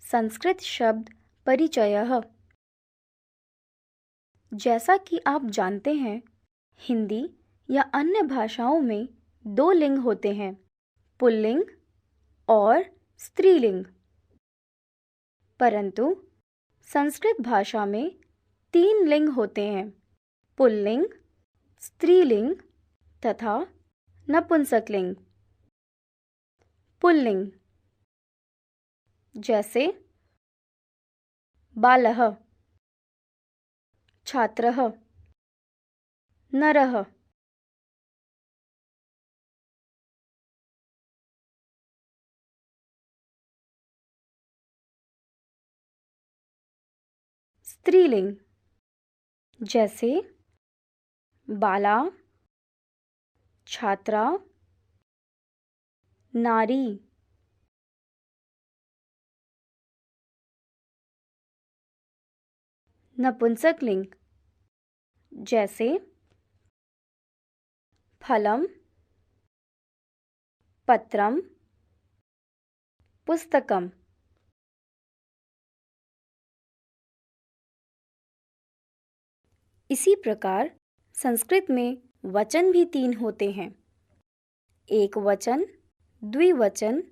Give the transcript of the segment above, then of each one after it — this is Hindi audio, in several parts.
संस्कृत शब्द परिचयः। जैसा कि आप जानते हैं, हिंदी या अन्य भाषाओं में दो लिंग होते हैं, पुल्लिंग और स्त्रीलिंग। परंतु संस्कृत भाषा में तीन लिंग होते हैं, पुल्लिंग, स्त्रीलिंग तथा नपुंसकलिंग। पुल्लिंग जैसे बालः, छात्रः, नरः। स्त्रीलिंग जैसे बाला, छात्रा, नारी। नपुंसकलिंग जैसे फलम, पत्रम, पुस्तकम। इसी प्रकार संस्कृत में वचन भी तीन होते हैं, एक वचन, द्विवचन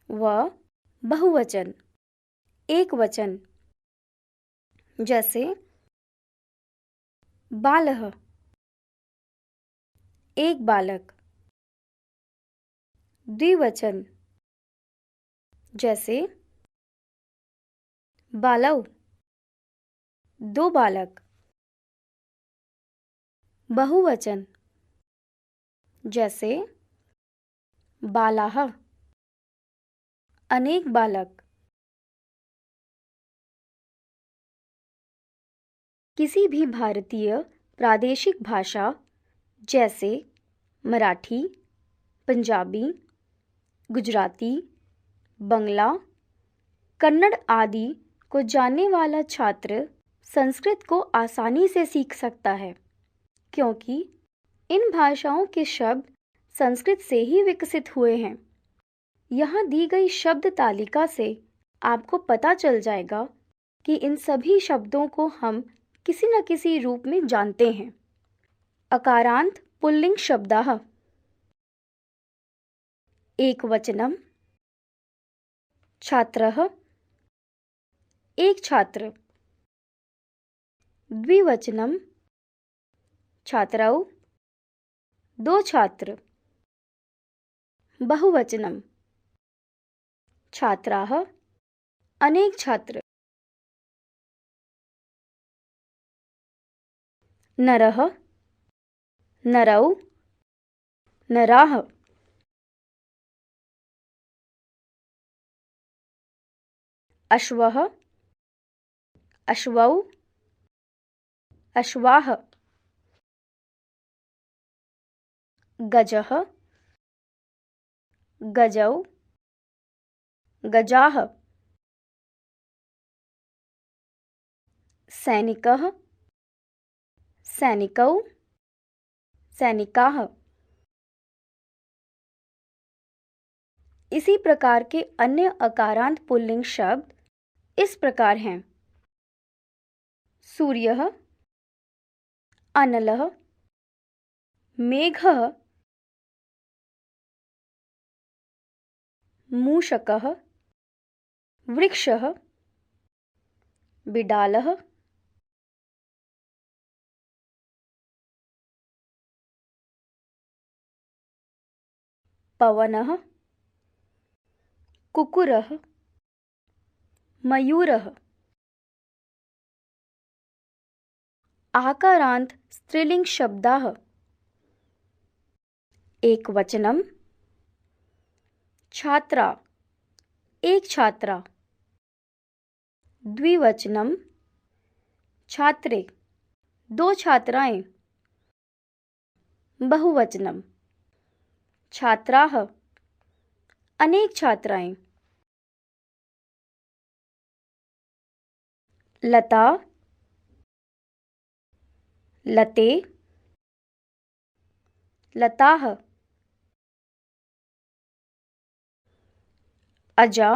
व बहुवचन। एक वचन जैसे बालः, एक बालक। द्विवचन जैसे बालौ, दो बालक। बहुवचन जैसे बालाः, अनेक बालक। किसी भी भारतीय प्रादेशिक भाषा जैसे मराठी, पंजाबी, गुजराती, बंगला, कन्नड़ आदि को जानने वाला छात्र संस्कृत को आसानी से सीख सकता है, क्योंकि इन भाषाओं के शब्द संस्कृत से ही विकसित हुए हैं। यहाँ दी गई शब्द तालिका से आपको पता चल जाएगा कि इन सभी शब्दों को हम किसी न किसी रूप में जानते हैं। अकारांत पुल्लिंग शब्दाः। एकवचनम छात्रः, एक छात्र। द्विवचनम छात्रौ, दो छात्र। बहुवचनम छात्राः, अनेक छात्र। नरः, नरौ, नराः। अश्वः, अश्वौ, अश्वाः। गजः, गजौ, गजाः। सैनिकः, सैनिकौ, सैनिकाः। इसी प्रकार के अन्य अकारांत पुल्लिंग शब्द इस प्रकार हैं, सूर्यः, अनलः, मेघः, मूषकः, वृक्षः, बिडालः। पवनः, कुक्कुरः, मयूरः। आकारांत स्त्रीलिंग शब्दाः। एकवचनम छात्रा, एक छात्रा। द्विवचनम छात्रे, दो छात्राएं। बहुवचनम छात्राः, अनेक छात्राएं। लता, लते, लताः। अजा,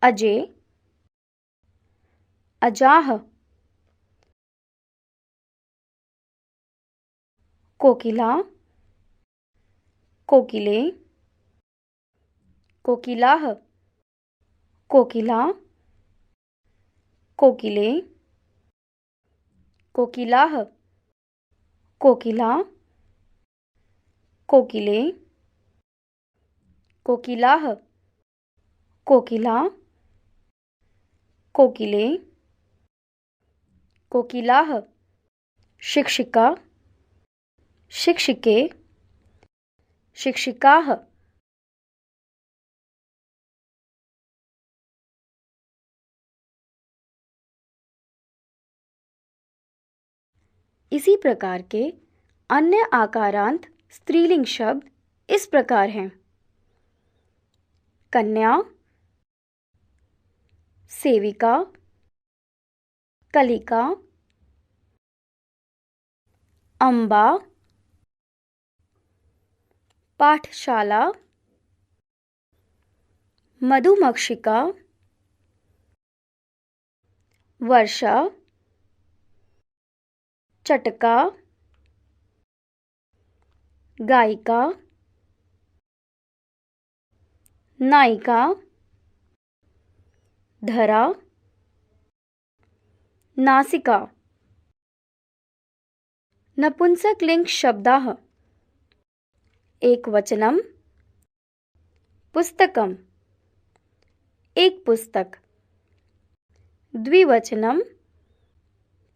अजय, अजाह, कोकिला, कोकिले, कोकिलाह, कोकिला, कोकिले, कोकिलाह, कोकिला, कोकिले, कोकिलाह, कोकिला, कोकिले, कोकिलाह, शिक्षिका, शिक्षिके, शिक्षिकाः। इसी प्रकार के अन्य आकारांत स्त्रीलिंग शब्द इस प्रकार हैं: कन्या, सेविका, कलिका, अम्बा, पाठशाला, मधुमक्षिका, वर्षा, चटका, गायिका, नायिका, धरा, नासिका। नपुंसकलिंग शब्दाः: एकवचनम, पुस्तकम, एक पुस्तक। द्विवचनम,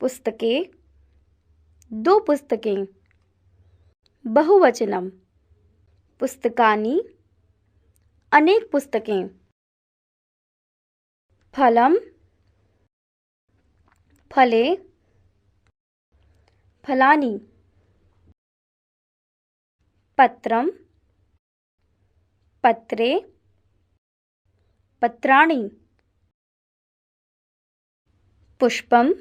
पुस्तके, दो पुस्तकें। बहुवचनम, पुस्तकानि, अनेक पुस्तकें। फलम, फले, फलानि। पत्रम, पत्रे, पत्राणि। पुष्पम,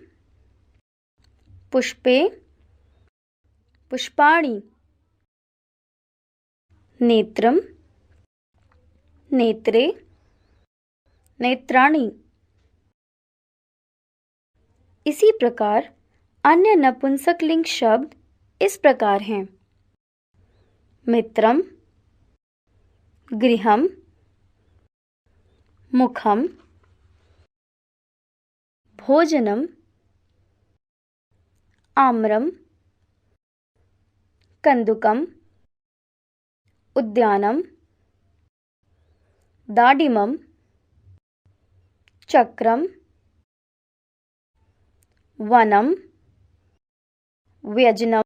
पुष्पे, पुष्पाणि। नेत्रम, नेत्रे, नेत्राणि। इसी प्रकार अन्य नपुंसकलिंग शब्द इस प्रकार हैं: मित्रम, गृहम, मुखम, भोजनम, आम्रम, कंदुकम, उद्यानम, दाडिमम, चक्रम, वनम, व्यजनम।